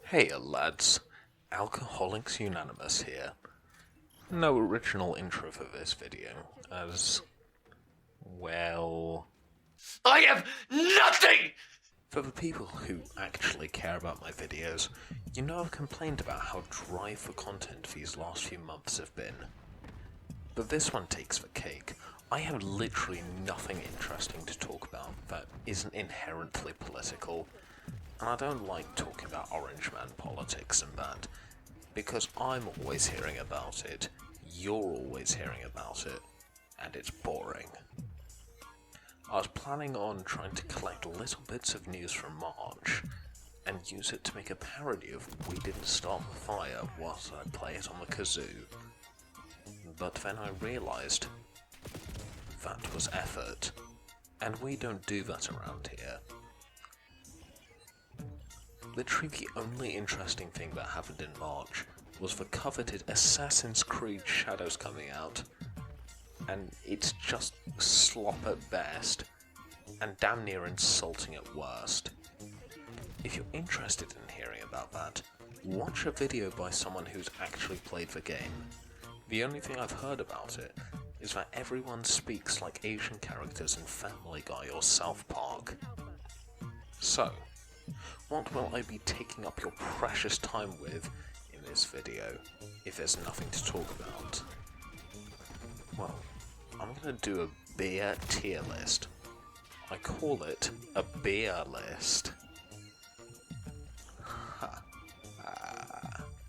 Hey lads, Alcoholics Unanimous here. No original intro for this video, as, well... I have nothing! For the people who actually care about my videos, you know I've complained about how dry for content these last few months have been. But this one takes the cake. I have literally nothing interesting to talk about that isn't inherently political. And I don't like talking about Orange Man politics and that, because I'm always hearing about it, you're always hearing about it, and it's boring. I was planning on trying to collect little bits of news from March, and use it to make a parody of We Didn't Start the Fire whilst I play it on the kazoo. But then I realised that was effort, and we don't do that around here. Literally the only interesting thing that happened in March was the coveted Assassin's Creed Shadows coming out, and it's just slop at best, and damn near insulting at worst. If you're interested in hearing about that, watch a video by someone who's actually played the game. The only thing I've heard about it is that everyone speaks like Asian characters in Family Guy or South Park. So, what will I be taking up your precious time with in this video, if there's nothing to talk about? Well, I'm gonna do a beer tier list. I call it a beer list.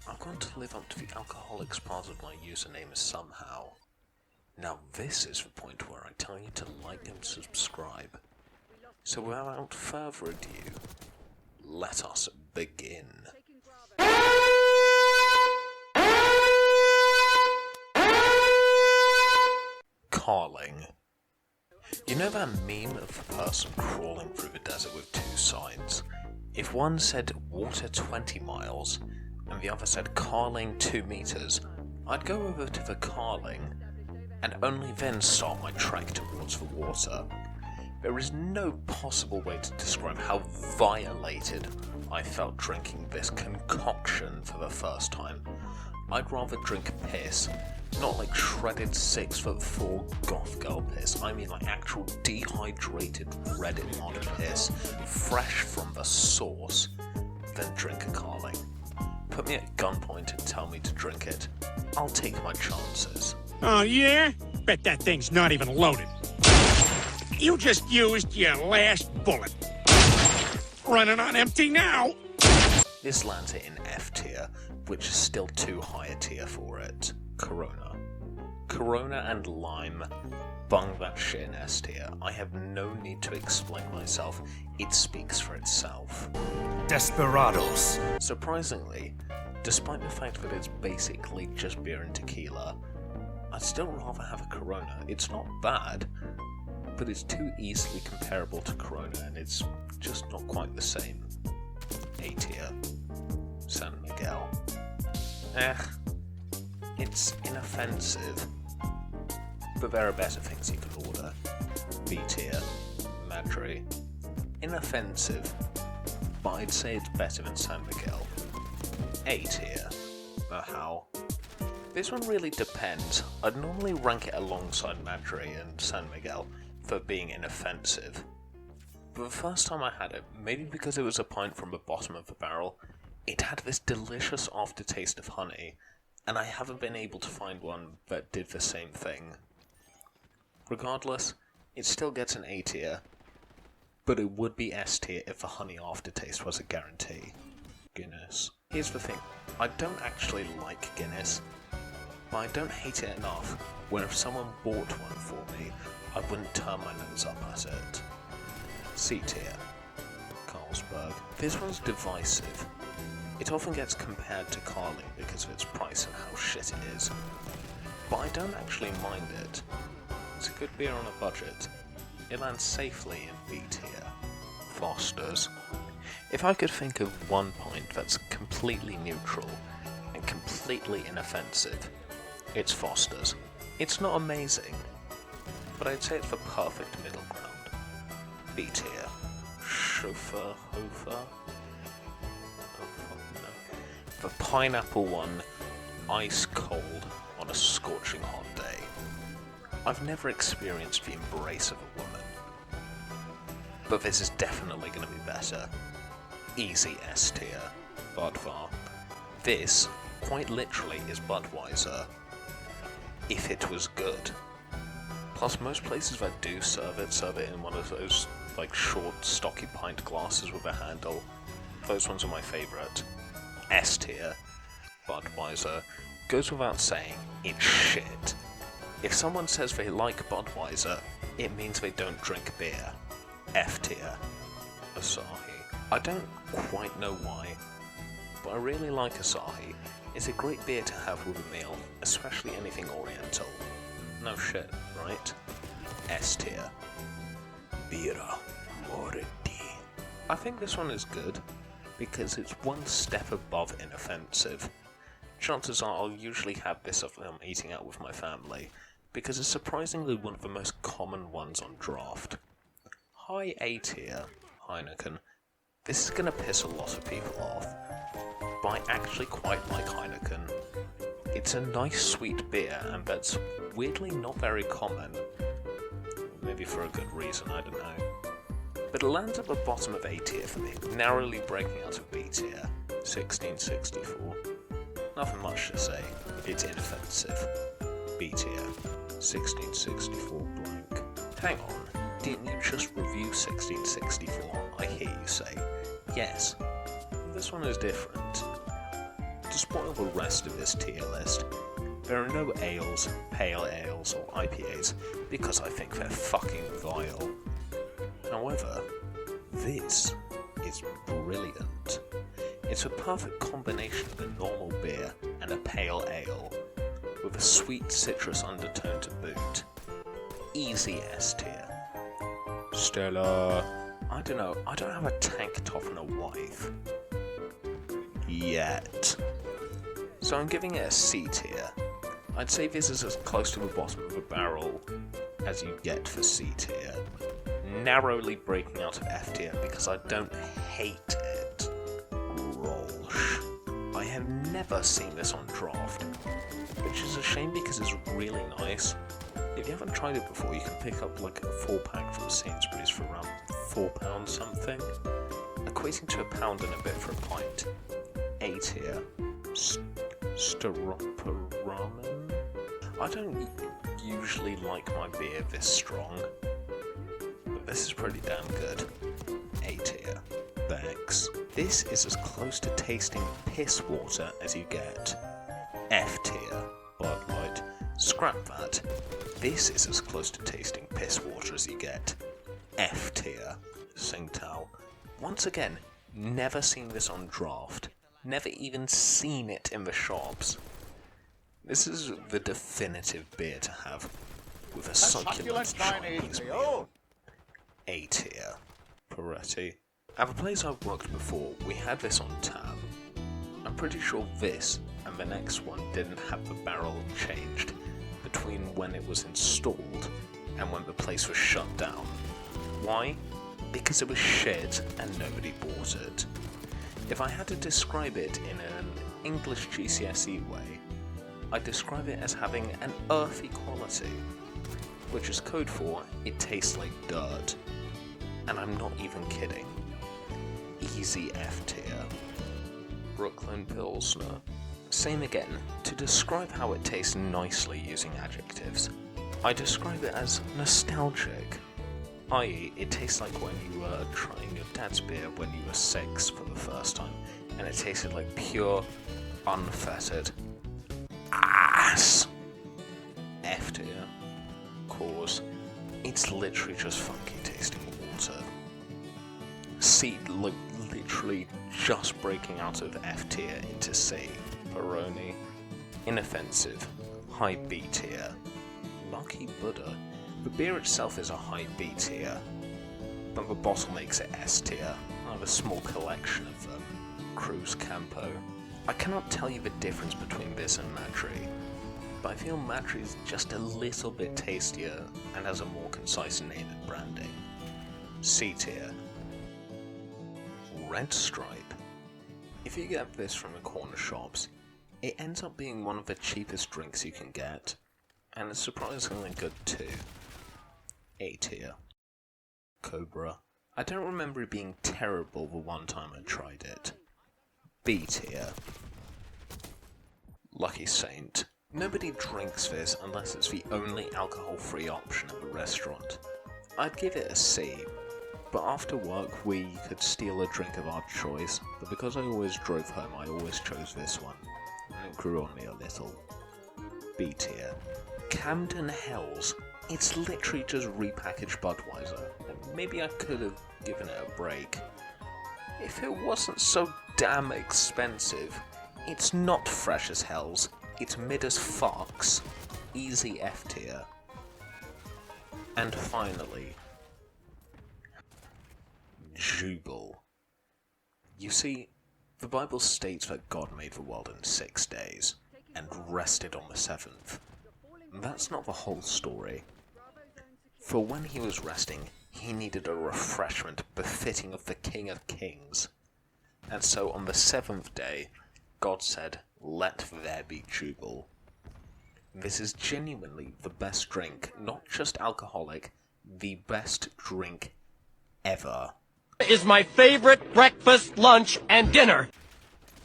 I'm going to live up to the alcoholics part of my username somehow. Now this is the point where I tell you to like and subscribe. So without further ado, let us begin. Carling. You know that meme of the person crawling through the desert with two signs? If one said water 20 miles and the other said Carling 2 meters, I'd go over to the Carling and only then start my trek towards the water. There is no possible way to describe how violated I felt drinking this concoction for the first time. I'd rather drink piss, not like shredded 6'4" goth girl piss. I mean like actual dehydrated Reddit mod piss, fresh from the source, than drink a Carling. Put me at gunpoint and tell me to drink it. I'll take my chances. Oh yeah? Bet that thing's not even loaded. You just used your last bullet. Running on empty now. This lands it in F tier, which is still too high a tier for it. Corona. Corona and lime. Bung that shit in S tier. I have no need to explain myself. It speaks for itself. Desperados. Surprisingly, despite the fact that it's basically just beer and tequila, I'd still rather have a Corona. It's not bad, but it's too easily comparable to Corona, and it's just not quite the same. A tier. San Miguel. It's inoffensive, but there are better things you can order. B tier. Madre. Inoffensive, but I'd say it's better than San Miguel. A tier. How? This one really depends. I'd normally rank it alongside Madre and San Miguel for being inoffensive. But the first time I had it, maybe because it was a pint from the bottom of the barrel, it had this delicious aftertaste of honey, and I haven't been able to find one that did the same thing. Regardless, it still gets an A tier, but it would be S tier if the honey aftertaste was a guarantee. Guinness. Here's the thing, I don't actually like Guinness, but I don't hate it enough where if someone bought one for me, I wouldn't turn my nose up at it. C tier. Carlsberg. This one's divisive. It often gets compared to Carling because of its price and how shit it is, but I don't actually mind it. It's a good beer on a budget. It lands safely in B tier. Foster's. If I could think of one pint that's completely neutral and completely inoffensive, it's Foster's. It's not amazing, but I'd say it's the perfect middle ground. B tier. Chauffeur, Hofer. Oh fuck no. The pineapple one, ice cold on a scorching hot day. I've never experienced the embrace of a woman, but this is definitely going to be better. Easy S tier, Budvar. This, quite literally, is Budweiser, if it was good. Plus, most places that do serve it in one of those, like, short, stocky pint glasses with a handle. Those ones are my favourite. S tier, Budweiser. Goes without saying, it's shit. If someone says they like Budweiser, it means they don't drink beer. F tier, Asahi. I don't quite know why, but I really like Asahi. It's a great beer to have with a meal, especially anything oriental. No shit, right? S tier, Bira Morty. I think this one is good, because it's one step above inoffensive. Chances are I'll usually have this if I'm eating out with my family, because it's surprisingly one of the most common ones on draft. High A tier, Heineken. This is going to piss a lot of people off, but I actually quite like Heineken. It's a nice sweet beer, and that's weirdly not very common. Maybe for a good reason, I don't know. But it lands at the bottom of A tier for me, narrowly breaking out of B tier, 1664. Nothing much to say, it's inoffensive. B tier, 1664 blank. Hang on, didn't you just review 1664? I hear you say. Yes, this one is different. To spoil the rest of this tier list, there are no ales, pale ales, or IPAs, because I think they're fucking vile. However, this is brilliant. It's a perfect combination of a normal beer and a pale ale, with a sweet citrus undertone to boot. Easy S tier. Stella. I don't know, I don't have a tank top and a wife. Yet. So I'm giving it a C tier. I'd say this is as close to the bottom of the barrel as you get for C tier. Narrowly breaking out of F tier because I don't hate it. Rolsh. I have never seen this on draft, which is a shame because it's really nice. If you haven't tried it before, you can pick up like a 4-pack from Sainsbury's for around £4 something, equating to £1 and a bit for a pint. A tier. Staroperamen? I don't usually like my beer this strong, but this is pretty damn good. A tier. Bex. This is as close to tasting piss water as you get. F tier. Bud Light. Scrap that. This is as close to tasting piss water as you get. F tier. Tsingtao. Once again, never seen this on draft. Never even seen it in the shops. This is the definitive beer to have, with a succulent Chinese meal. A tier. Peretti. At the place I've worked before, we had this on tap. I'm pretty sure this and the next one didn't have the barrel changed between when it was installed and when the place was shut down. Why? Because it was shit and nobody bought it. If I had to describe it in an English GCSE way, I'd describe it as having an earthy quality, which is code for it tastes like dirt. And I'm not even kidding. Easy F tier. Brooklyn Pilsner. Same again, to describe how it tastes nicely using adjectives, I describe it as nostalgic, i.e. it tastes like when you were trying your dad's beer when you were 6 for the first time, and it tasted like pure, unfettered ass. F tier. Cause it's literally just funky tasting water. C, literally just breaking out of F tier into C. Peroni. Inoffensive. High B tier. Lucky Buddha. The beer itself is a high B tier, but the bottle makes it S tier. I have a small collection of them. Cruz Campo. I cannot tell you the difference between this and Madri, but I feel Madri is just a little bit tastier and has a more concise name and branding. C tier. Red Stripe. If you get this from the corner shops, it ends up being one of the cheapest drinks you can get, and it's surprisingly good too. A tier. Cobra. I don't remember it being terrible the one time I tried it. B tier. Lucky Saint. Nobody drinks this unless it's the only alcohol-free option at the restaurant. I'd give it a C, but after work we could steal a drink of our choice, but because I always drove home I always chose this one, and it grew on me a little. B tier. Camden Hells. It's literally just repackaged Budweiser. Maybe I could have given it a break. If it wasn't so damn expensive. It's not fresh as hells, it's mid as fucks. Easy F tier. And finally, Jubal. You see, the Bible states that God made the world in 6 days, and rested on the 7th. That's not the whole story. For when he was resting, he needed a refreshment befitting of the King of Kings. And so on the 7th day, God said, "Let there be Jubal." This is genuinely the best drink, not just alcoholic, the best drink ever. Is my favorite breakfast, lunch, and dinner.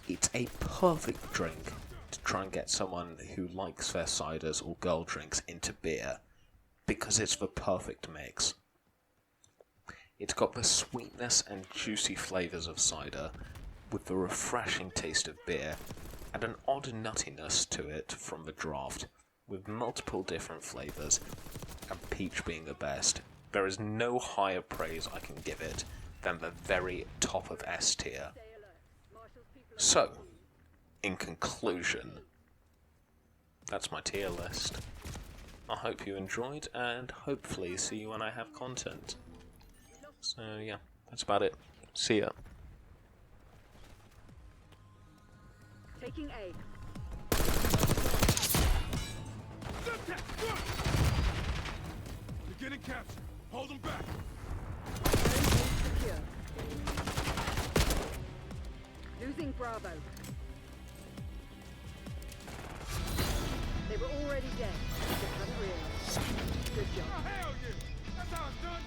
It's a perfect drink to try and get someone who likes their ciders or girl drinks into beer, because it's the perfect mix. It's got the sweetness and juicy flavours of cider, with the refreshing taste of beer, and an odd nuttiness to it from the draft, with multiple different flavours, and peach being the best. There is no higher praise I can give it than the very top of S tier. So, in conclusion, that's my tier list. I hope you enjoyed, and hopefully see you when I have content. So yeah, that's about it. See ya. Taking A. You're getting captured. Hold them back. Secure. Losing Bravo. They were already dead. They hadn't realized. Good job. Oh, hell yeah! That's how it's done.